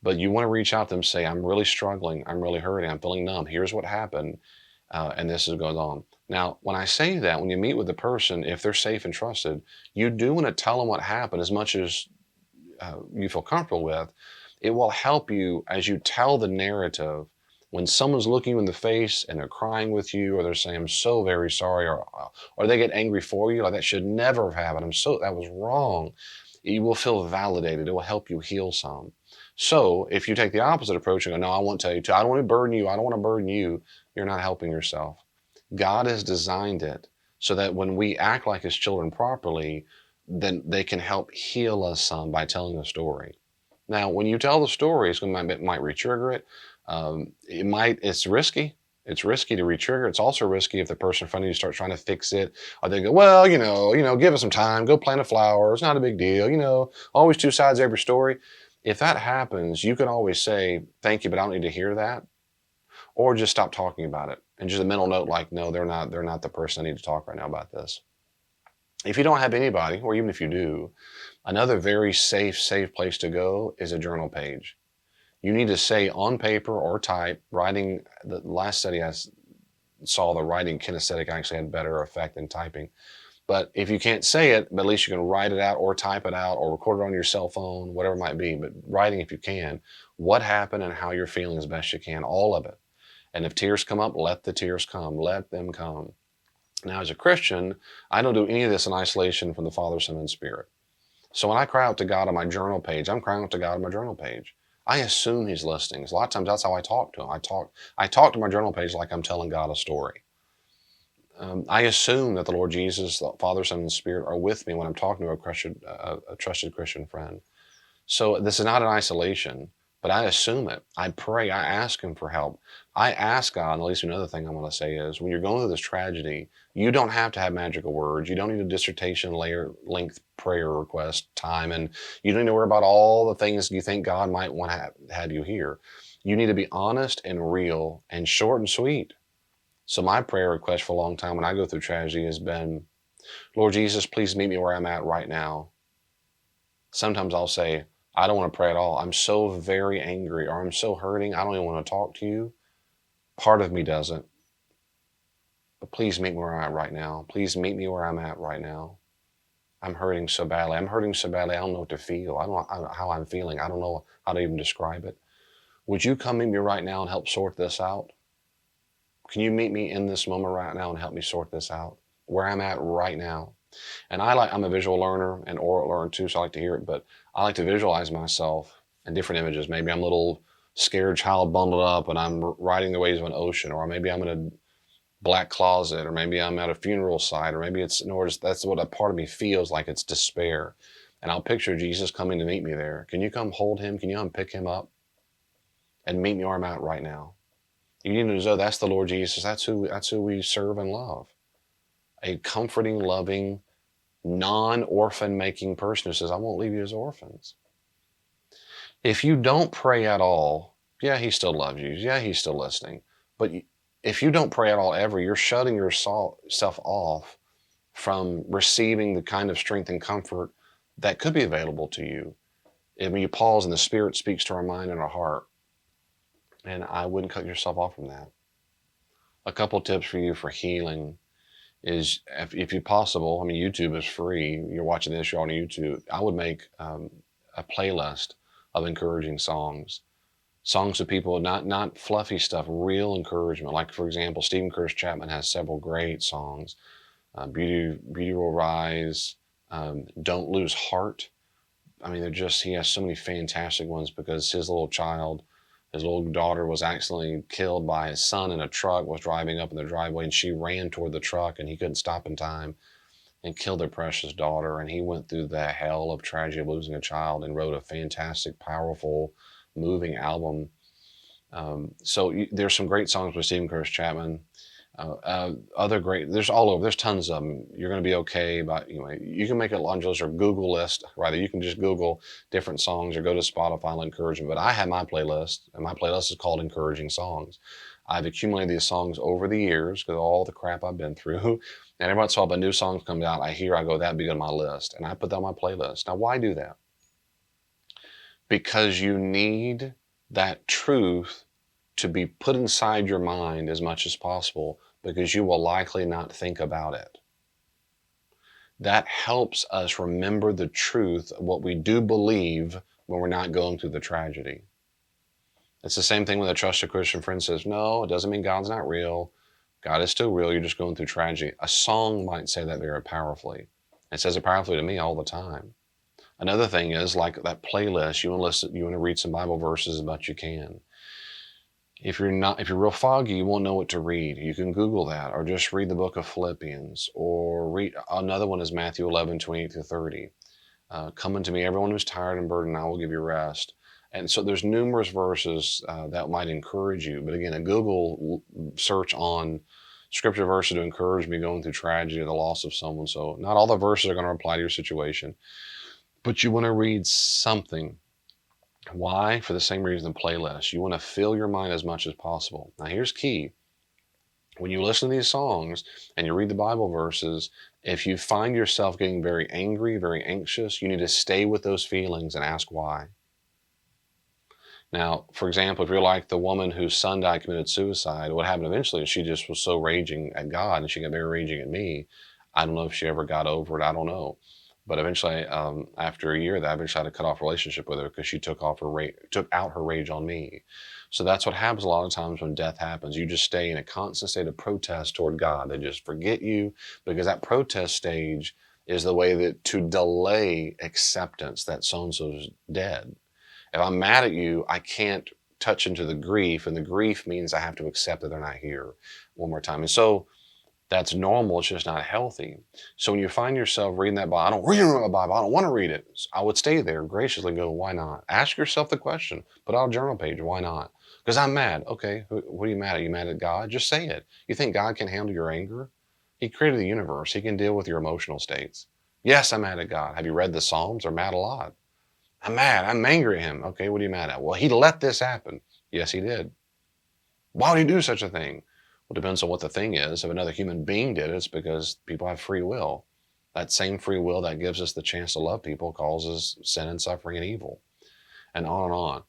But you want to reach out to them and say, I'm really struggling. I'm really hurting. I'm feeling numb. Here's what happened. And this is going on. Now, when I say that, when you meet with the person, if they're safe and trusted, you do want to tell them what happened as much as you feel comfortable with. It will help you as you tell the narrative. When someone's looking you in the face and they're crying with you, or they're saying, I'm so very sorry, or they get angry for you, like that should never have happened. That was wrong. You will feel validated. It will help you heal some. So if you take the opposite approach and go, no, I won't tell you to, I don't want to burden you. I don't want to burden you. You're not helping yourself. God has designed it so that when we act like his children properly, then they can help heal us some by telling the story. Now, when you tell the story, it might re-trigger it. It's risky. It's risky to re-trigger. It's also risky if the person in front of you starts trying to fix it, or they go, well, give us some time, go plant a flower. It's not a big deal. Always two sides of every story. If that happens, you can always say, thank you, but I don't need to hear that. Or just stop talking about it. And just a mental note like, no, they're not the person I need to talk right now about this. If you don't have anybody, or even if you do, another very safe place to go is a journal page. You need to say on paper or type, writing. The last study I saw, the writing kinesthetic actually had better effect than typing. But if you can't say it, but at least you can write it out or type it out or record it on your cell phone, whatever it might be. But writing, if you can, what happened and how you're feeling as best you can, all of it. And if tears come up, let the tears come. Let them come. Now, as a Christian, I don't do any of this in isolation from the Father, Son, and Spirit. So when I cry out to God on my journal page, I'm crying out to God on my journal page. I assume he's listening. A lot of times that's how I talk to him. I talk to my journal page like I'm telling God a story. I assume that the Lord Jesus, the Father, Son, and Spirit are with me when I'm talking to a trusted Christian friend. So this is not an isolation, but I assume it. I pray. I ask him for help. I ask God, and at least another thing I'm going to say is, when you're going through this tragedy, you don't have to have magical words. You don't need a dissertation length prayer request time, and you don't need to worry about all the things you think God might want to have you hear. You need to be honest and real and short and sweet. So my prayer request for a long time when I go through tragedy has been, Lord Jesus, please meet me where I'm at right now. Sometimes I'll say, I don't want to pray at all. I'm so very angry, or I'm so hurting, I don't even want to talk to you. Part of me doesn't. But please meet me where I'm at right now. Please meet me where I'm at right now. I'm hurting so badly. I don't know what to feel. I don't know how I'm feeling. I don't know how to even describe it. Would you come meet me right now and help sort this out? Can you meet me in this moment right now and help me sort this out? Where I'm at right now. And I'm a visual learner and oral learner too, so I like to hear it, but I like to visualize myself in different images. Maybe I'm a little scared child bundled up and I'm riding the waves of an ocean, or maybe I'm in a black closet, or maybe I'm at a funeral site, or maybe that's what a part of me feels like, it's despair. And I'll picture Jesus coming to meet me there. Can you come hold him? Can you unpick him up and meet me where I'm at right now? You need to know that's the Lord Jesus. That's who we serve and love. A comforting, loving, non-orphan making person who says, I won't leave you as orphans. If you don't pray at all, yeah, he still loves you. Yeah, he's still listening. But if you don't pray at all ever, you're shutting yourself off from receiving the kind of strength and comfort that could be available to you. When you pause and the Spirit speaks to our mind and our heart. And I wouldn't cut yourself off from that. A couple tips for you for healing is, if you possible, YouTube is free. You're watching this, you're on YouTube. I would make a playlist of encouraging songs of people, not fluffy stuff, real encouragement. Like, for example, Stephen Curtis Chapman has several great songs. Beauty Will Rise, Don't Lose Heart. He has so many fantastic ones, because his little daughter was accidentally killed by his son in a truck, was driving up in the driveway, and she ran toward the truck and he couldn't stop in time and killed their precious daughter. And he went through the hell of tragedy of losing a child and wrote a fantastic, powerful, moving album There's some great songs by Stephen Curtis Chapman. Other great, there's all over. There's tons of them. You're going to be okay. But anyway, you can make a laundry list or Google list. Rather, you can just Google different songs or go to Spotify and encouragement. But I have my playlist, and my playlist is called Encouraging Songs. I've accumulated these songs over the years because of all the crap I've been through. And every once in a while, a new song comes out, I go, that'd be on my list, and I put that on my playlist. Now, why do that? Because you need that truth to be put inside your mind as much as possible, because you will likely not think about it. That helps us remember the truth of what we do believe when we're not going through the tragedy. It's the same thing when a trusted Christian friend says, no, it doesn't mean God's not real. God is still real. You're just going through tragedy. A song might say that very powerfully. It says it powerfully to me all the time. Another thing is, like that playlist, you want to read some Bible verses as much as you can. If you're real foggy, you won't know what to read. You can Google that, or just read the book of Philippians, or read another one is Matthew 11:28-30. Come unto me, everyone who's tired and burdened, I will give you rest. And so there's numerous verses that might encourage you. But again, a Google search on scripture verses to encourage me going through tragedy or the loss of someone. So not all the verses are going to apply to your situation, but you want to read something. Why? For the same reason, the playlist. You want to fill your mind as much as possible. Now, here's key. When you listen to these songs and you read the Bible verses, if you find yourself getting very angry, very anxious, you need to stay with those feelings and ask why. Now, for example, if you're like the woman whose son died, committed suicide, what happened eventually is she just was so raging at God, and she got very raging at me. I don't know if she ever got over it. I don't know. But eventually, after a year, I eventually had to cut off a relationship with her because she took out her rage on me. So that's what happens a lot of times when death happens. You just stay in a constant state of protest toward God. They just forget you, because that protest stage is the way that to delay acceptance that so-and-so's dead. If I'm mad at you, I can't touch into the grief, and the grief means I have to accept that they're not here one more time. And so that's normal. It's just not healthy. So when you find yourself reading that Bible, I don't read the Bible, I don't want to read it. I would stay there graciously and go, why not? Ask yourself the question. Put out a journal page. Why not? Because I'm mad. Okay, what are you mad at? You mad at God? Just say it. You think God can handle your anger? He created the universe. He can deal with your emotional states. Yes, I'm mad at God. Have you read the Psalms? They're mad a lot. I'm mad. I'm angry at him. Okay, what are you mad at? Well, he let this happen. Yes, he did. Why would he do such a thing? Well, it depends on what the thing is. If another human being did it, it's because people have free will. That same free will that gives us the chance to love people causes sin and suffering and evil, and on and on.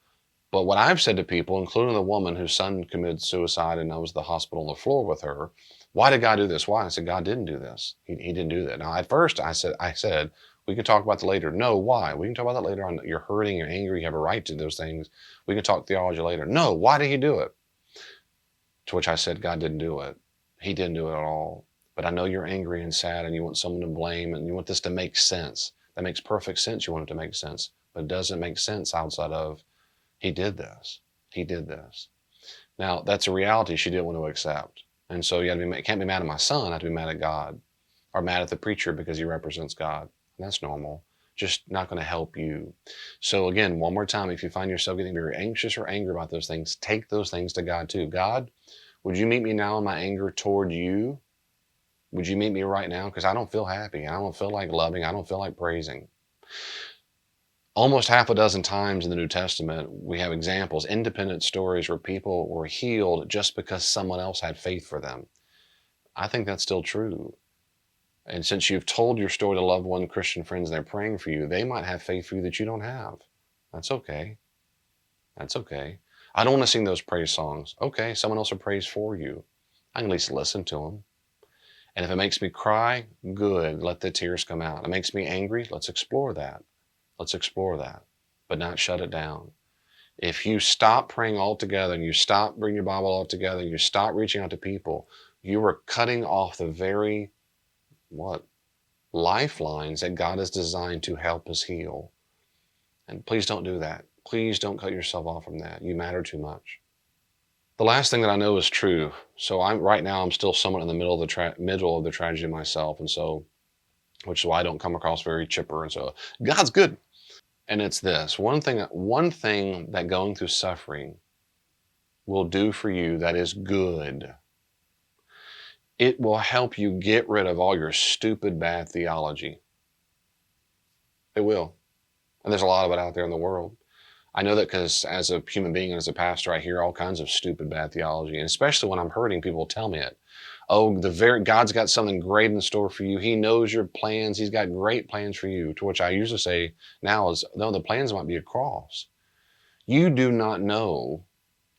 But what I've said to people, including the woman whose son committed suicide and I was at the hospital on the floor with her, why did God do this? Why? I said, God didn't do this. He didn't do that. Now, at first, I said, we can talk about that later. No, why? We can talk about that later on. You're hurting, you're angry, you have a right to those things. We can talk theology later. No, why did he do it? To which I said, God didn't do it. He didn't do it at all. But I know you're angry and sad and you want someone to blame and you want this to make sense. That makes perfect sense. You want it to make sense. But it doesn't make sense outside of, he did this. He did this. Now, that's a reality she didn't want to accept. And so you can't be mad at my son. I have to be mad at God. Or mad at the preacher because he represents God. And that's normal. Just not going to help you. So again, one more time, if you find yourself getting very anxious or angry about those things, take those things to God too. God, would you meet me now in my anger toward you? Would you meet me right now? Because I don't feel happy. I don't feel like loving. I don't feel like praising. Almost half a dozen times in the New Testament, we have examples, independent stories where people were healed just because someone else had faith for them. I think that's still true. And since you've told your story to loved one Christian friends and they're praying for you, they might have faith for you that you don't have. That's okay. That's okay. I don't want to sing those praise songs. Okay, someone else will praise for you. I can at least listen to them. And if it makes me cry, good, let the tears come out. It makes me angry, let's explore that. Let's explore that, but not shut it down. If you stop praying altogether and you stop bringing your Bible all together and you stop reaching out to people, you are cutting off the very, lifelines that God has designed to help us heal. And please don't do that. Please don't cut yourself off from that. You matter too much. The last thing that I know is true. So right now I'm still somewhat in the middle of the tragedy myself, and so, which is why I don't come across very chipper. And so God's good. And it's this one thing that going through suffering will do for you that is good. It will help you get rid of all your stupid, bad theology. It will. And there's a lot of it out there in the world. I know that because as a human being and as a pastor, I hear all kinds of stupid, bad theology. And especially when I'm hurting, people tell me it. Oh, God's got something great in store for you. He knows your plans. He's got great plans for you. To which I usually say now is, no, the plans might be a cross. You do not know,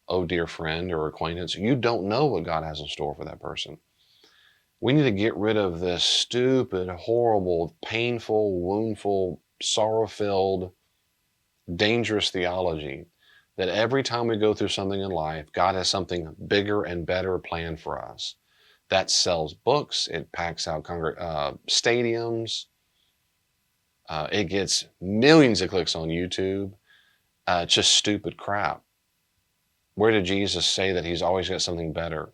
oh dear friend or acquaintance, you don't know what God has in store for that person. We need to get rid of this stupid, horrible, painful, woundful, sorrow-filled, dangerous theology that every time we go through something in life, God has something bigger and better planned for us. That sells books. It packs out stadiums. It gets millions of clicks on YouTube. Just stupid crap. Where did Jesus say that he's always got something better?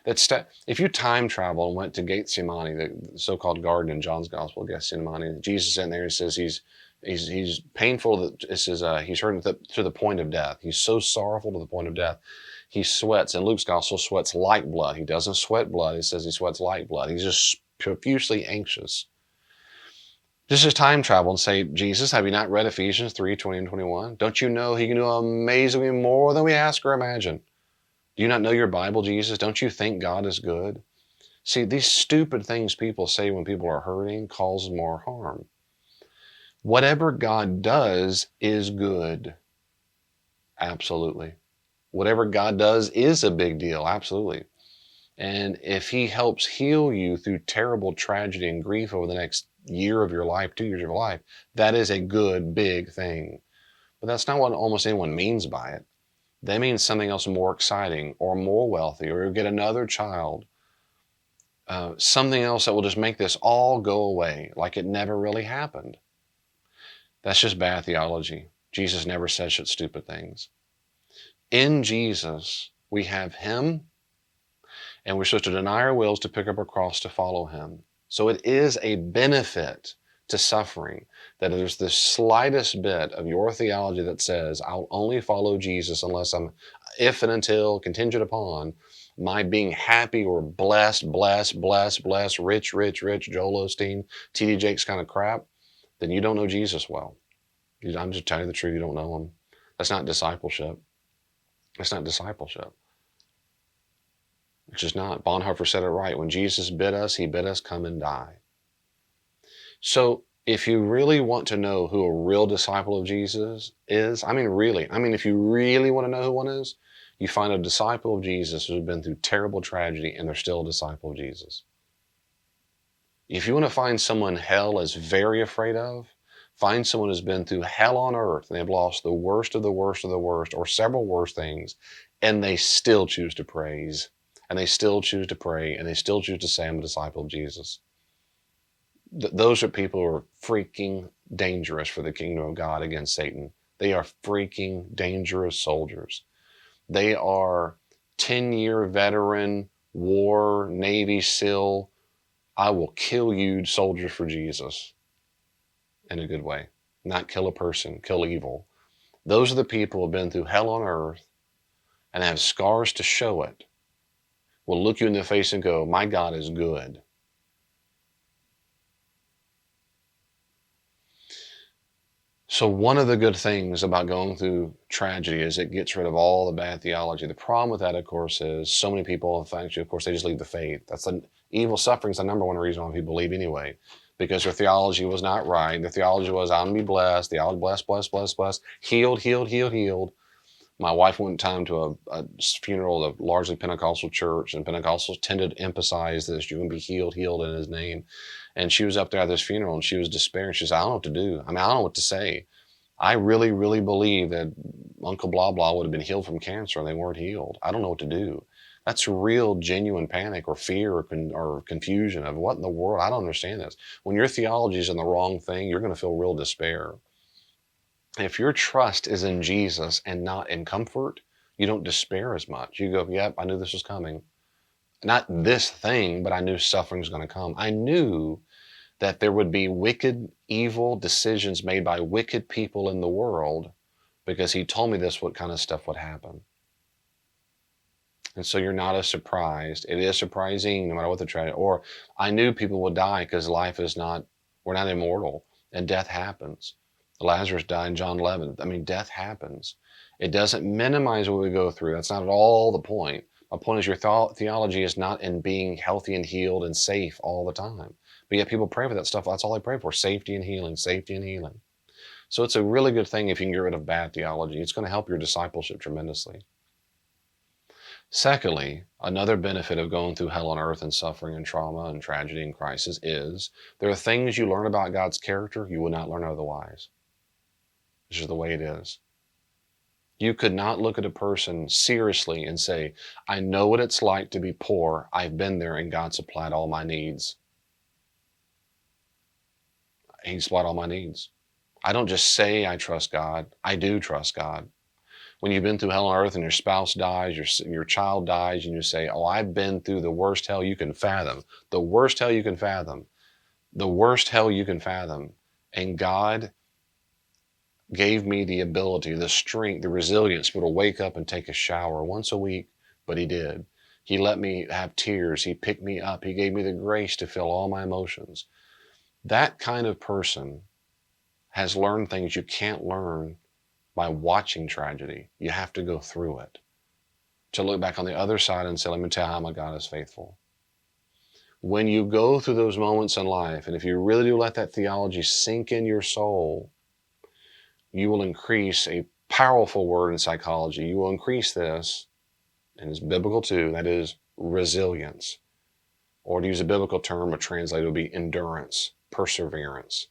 If you time travel and went to Gethsemane, the so-called garden in John's Gospel, Gethsemane, Jesus is in there. He says he's painful. That it says he's hurt to the point of death. He's so sorrowful to the point of death. He sweats. In Luke's Gospel, sweats like blood. He doesn't sweat blood. He says he sweats like blood. He's just profusely anxious. Just as time travel and say, Jesus, have you not read Ephesians 3:20 and 21? Don't you know he can do amazingly more than we ask or imagine? Do you not know your Bible, Jesus? Don't you think God is good? See, these stupid things people say when people are hurting cause more harm. Whatever God does is good. Absolutely. Whatever God does is a big deal. Absolutely. And if he helps heal you through terrible tragedy and grief over the next year of your life, 2 years of your life, that is a good, big thing. But that's not what almost anyone means by it. They mean something else more exciting or more wealthy, or you'll get another child. Something else that will just make this all go away like it never really happened. That's just bad theology. Jesus never said such stupid things. In Jesus, we have him, and we're supposed to deny our wills to pick up our cross to follow him. So it is a benefit to suffering that there's the slightest bit of your theology that says, I'll only follow Jesus unless if and until, contingent upon, my being happy or blessed, rich, Joel Osteen, T.D. Jakes kind of crap, then you don't know Jesus well. I'm just telling you the truth, you don't know him. That's not discipleship. That's not discipleship. It's just not. Bonhoeffer said it right. When Jesus bid us, he bid us come and die. So if you really want to know who a real disciple of Jesus is, if you really want to know who one is, you find a disciple of Jesus who's been through terrible tragedy and they're still a disciple of Jesus. If you want to find someone hell is very afraid of, find someone who's been through hell on earth and they've lost the worst of the worst of the worst or several worst things, and they still choose to praise, and they still choose to pray, and they still choose to say, I'm a disciple of Jesus. Those are people who are freaking dangerous for the kingdom of God against Satan. They are freaking dangerous soldiers. They are 10-year veteran, war, Navy SEAL, I will kill you soldiers for Jesus in a good way. Not kill a person, kill evil. Those are the people who have been through hell on earth and have scars to show it. Will look you in the face and go, my God is good. So one of the good things about going through tragedy is it gets rid of all the bad theology. The problem with that, of course, is so many people, actually, of course, they just leave the faith. That's the evil suffering is the number one reason why people leave anyway, because their theology was not right. Their theology was, I'm going to be blessed. Theology, blessed, healed. My wife went time to a funeral of a largely Pentecostal church, and Pentecostals tended to emphasize this, you're going to be healed in his name. And she was up there at this funeral, and she was despairing. She said, I don't know what to do. I don't know what to say. I really, really believe that Uncle Blah Blah would have been healed from cancer and they weren't healed. I don't know what to do. That's real, genuine panic or fear or confusion of what in the world? I don't understand this. When your theology is in the wrong thing, you're going to feel real despair. If your trust is in Jesus and not in comfort, you don't despair as much. You go, yep, I knew this was coming. Not this thing, but I knew suffering was going to come. I knew that there would be wicked, evil decisions made by wicked people in the world because he told me this, what kind of stuff would happen. And so you're not as surprised. It is surprising no matter what the tragedy. Or I knew people would die because life is not, we're not immortal and death happens. Lazarus died in John 11. I mean, death happens. It doesn't minimize what we go through. That's not at all the point. My point is your theology is not in being healthy and healed and safe all the time. But yet people pray for that stuff. That's all they pray for, safety and healing, safety and healing. So it's a really good thing if you can get rid of bad theology. It's going to help your discipleship tremendously. Secondly, another benefit of going through hell on earth and suffering and trauma and tragedy and crisis is there are things you learn about God's character you would not learn otherwise. This is the way it is. You could not look at a person seriously and say, I know what it's like to be poor. I've been there and God supplied all my needs. He supplied all my needs. I don't just say I trust God. I do trust God. When you've been through hell on earth and your spouse dies, your child dies, and you say, oh, I've been through the worst hell you can fathom. The worst hell you can fathom. The worst hell you can fathom. And God gave me the ability, the strength, the resilience to wake up and take a shower once a week, but He did. He let me have tears. He picked me up. He gave me the grace to feel all my emotions. That kind of person has learned things you can't learn by watching tragedy. You have to go through it to look back on the other side and say, let me tell you how my God is faithful. When you go through those moments in life, and if you really do let that theology sink in your soul, you will increase a powerful word in psychology. You will increase this, and it's biblical too, that is resilience. Or to use a biblical term, a translator would be endurance, perseverance.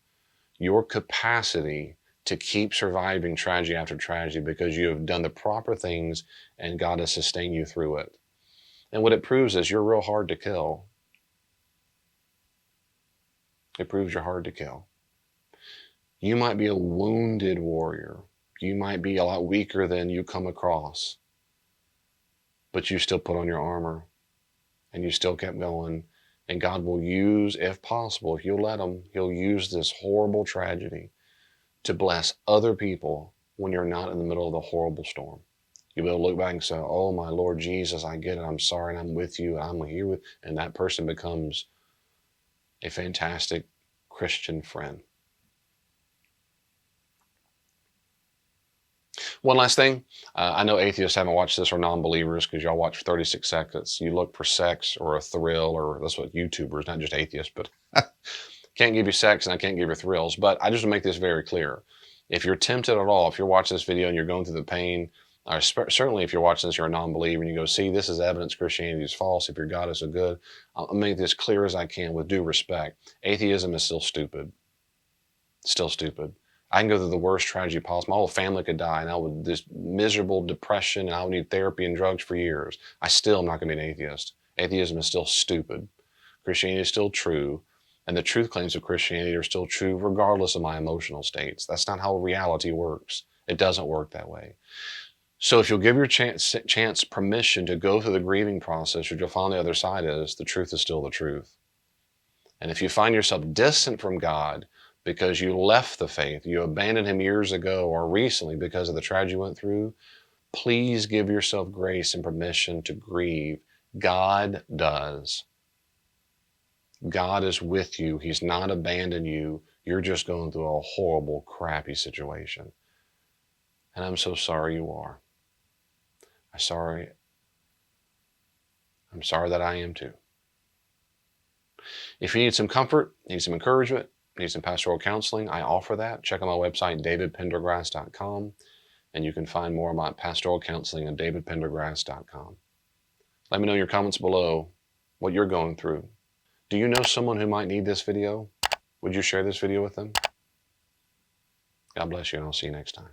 Your capacity to keep surviving tragedy after tragedy because you have done the proper things and God has sustained you through it. And what it proves is you're real hard to kill. It proves you're hard to kill. You might be a wounded warrior. You might be a lot weaker than you come across. But you still put on your armor and you still kept going. And God will use, if possible, if you'll let Him, He'll use this horrible tragedy to bless other people when you're not in the middle of the horrible storm. You'll be able to look back and say, oh, my Lord Jesus, I get it. I'm sorry, and I'm with you. I'm here with, and that person becomes a fantastic Christian friend. One last thing. I know atheists haven't watched this, or non-believers, because y'all watch 36 seconds. You look for sex or a thrill, or that's what YouTubers, not just atheists, but can't give you sex and I can't give you thrills. But I just want to make this very clear. If you're tempted at all, if you're watching this video and you're going through the pain, or certainly if you're watching this, you're a non-believer and you go, see, this is evidence Christianity is false. If your God is so good, I'll make this clear as I can with due respect. Atheism is still stupid. Still stupid. I can go through the worst tragedy possible. My whole family could die and I would this miserable depression and I would need therapy and drugs for years. I still am not going to be an atheist. Atheism is still stupid. Christianity is still true. And the truth claims of Christianity are still true regardless of my emotional states. That's not how reality works. It doesn't work that way. So if you'll give your chance permission to go through the grieving process, what you'll find on the other side is the truth is still the truth. And if you find yourself distant from God because you left the faith, you abandoned Him years ago or recently because of the tragedy you went through, please give yourself grace and permission to grieve. God does. God is with you. He's not abandoned you. You're just going through a horrible, crappy situation. And I'm so sorry you are. I'm sorry that I am too. If you need some comfort, need some encouragement, need some pastoral counseling, I offer that. Check out my website, davidpendergrass.com, and you can find more about pastoral counseling at davidpendergrass.com. Let me know in your comments below what you're going through. Do you know someone who might need this video? Would you share this video with them? God bless you, and I'll see you next time.